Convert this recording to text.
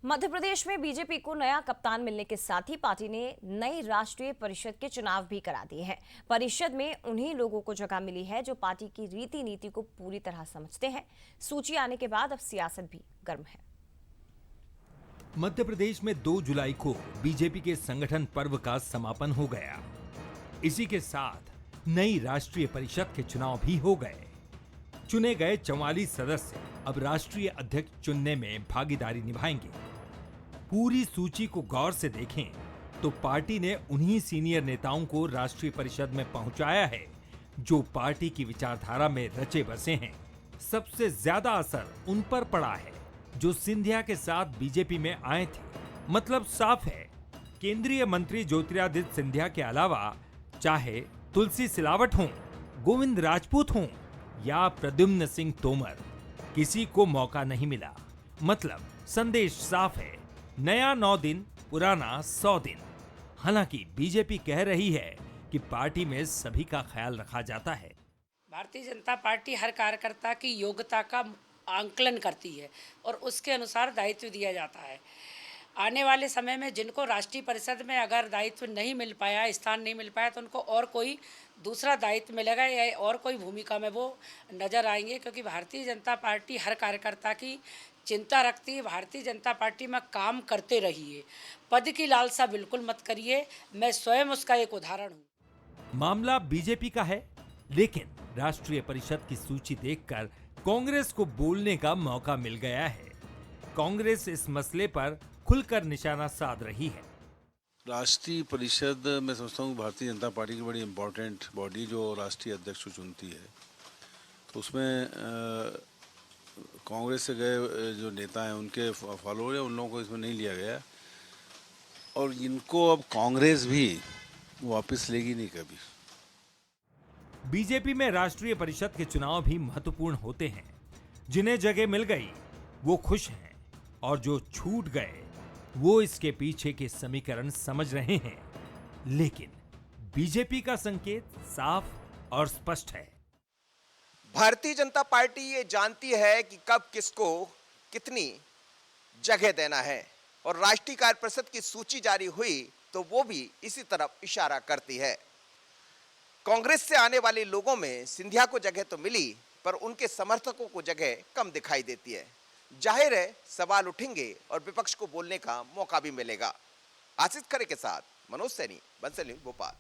मध्य प्रदेश में बीजेपी को नया कप्तान मिलने के साथ ही पार्टी ने नई राष्ट्रीय परिषद के चुनाव भी करा दिए हैं। परिषद में उन्हीं लोगों को जगह मिली है जो पार्टी की रीति नीति को पूरी तरह समझते हैं। सूची आने के बाद अब सियासत भी गर्म है। मध्य प्रदेश में 2 जुलाई को बीजेपी के संगठन पर्व का समापन हो गया। इसी के साथ नई राष्ट्रीय परिषद के चुनाव भी हो गए। चुने गए 44 सदस्य अब राष्ट्रीय अध्यक्ष चुनने में भागीदारी निभाएंगे। पूरी सूची को गौर से देखें तो पार्टी ने उन्हीं सीनियर नेताओं को राष्ट्रीय परिषद में पहुंचाया है जो पार्टी की विचारधारा में रचे बसे हैं। सबसे ज्यादा असर उन पर पड़ा है जो सिंधिया के साथ बीजेपी में आए थे। मतलब साफ है, केंद्रीय मंत्री ज्योतिरादित्य सिंधिया के अलावा चाहे तुलसी सिलावट हों, गोविंद राजपूत हों या प्रद्युम्न सिंह तोमर, किसी को मौका नहीं मिला। मतलब संदेश साफ है, नया 9 दिन, पुराना 100 दिन। हालांकि बीजेपी कह रही है कि पार्टी में सभी का ख्याल रखा जाता है। भारतीय जनता पार्टी हर कार्यकर्ता की योग्यता का आंकलन करती है और उसके अनुसार दायित्व दिया जाता है। आने वाले समय में जिनको राष्ट्रीय परिषद में अगर दायित्व नहीं मिल पाया, स्थान नहीं मिल पाया, तो उनको और कोई दूसरा दायित्व मिलेगा या और कोई भूमिका में वो नजर आएंगे, क्योंकि भारतीय जनता पार्टी हर कार्यकर्ता की चिंता रखती है। भारतीय जनता पार्टी में काम करते रहिए, पद की लालसा बिल्कुल मत करिए। मैं स्वयं उसका एक उदाहरण हूँ। मामला बीजेपी का है, लेकिन राष्ट्रीय परिषद की सूची देखकर कांग्रेस को बोलने का मौका मिल गया है। कांग्रेस इस मसले पर खुलकर निशाना साध रही है। राष्ट्रीय परिषद मैं समझता हूँ भारतीय जनता पार्टी की बड़ी इम्पोर्टेंट बॉडी जो राष्ट्रीय अध्यक्ष को चुनती है, तो उसमें कांग्रेस से गए जो नेता हैं उनके फॉलोअर हैं, उन लोगों को इसमें नहीं लिया गया और इनको अब कांग्रेस भी वापस लेगी नहीं कभी। बीजेपी में राष्ट्रीय परिषद के चुनाव भी महत्वपूर्ण होते हैं। जिन्हें जगह मिल गई वो खुश हैं और जो छूट गए वो इसके पीछे के समीकरण समझ रहे हैं। लेकिन बीजेपी का संकेत साफ और स्पष्ट है। भारतीय जनता पार्टी ये जानती है कि कब किसको कितनी जगह देना है और राष्ट्रीय कार्यपरिषद की सूची जारी हुई तो वो भी इसी तरफ इशारा करती है। कांग्रेस से आने वाले लोगों में सिंधिया को जगह तो मिली, पर उनके समर्थकों को जगह कम दिखाई देती है। जाहिर है सवाल उठेंगे और विपक्ष को बोलने का मौका भी मिलेगा। आशीष खरे के साथ मनोज सैनी, बंसल न्यूज़, भोपाल।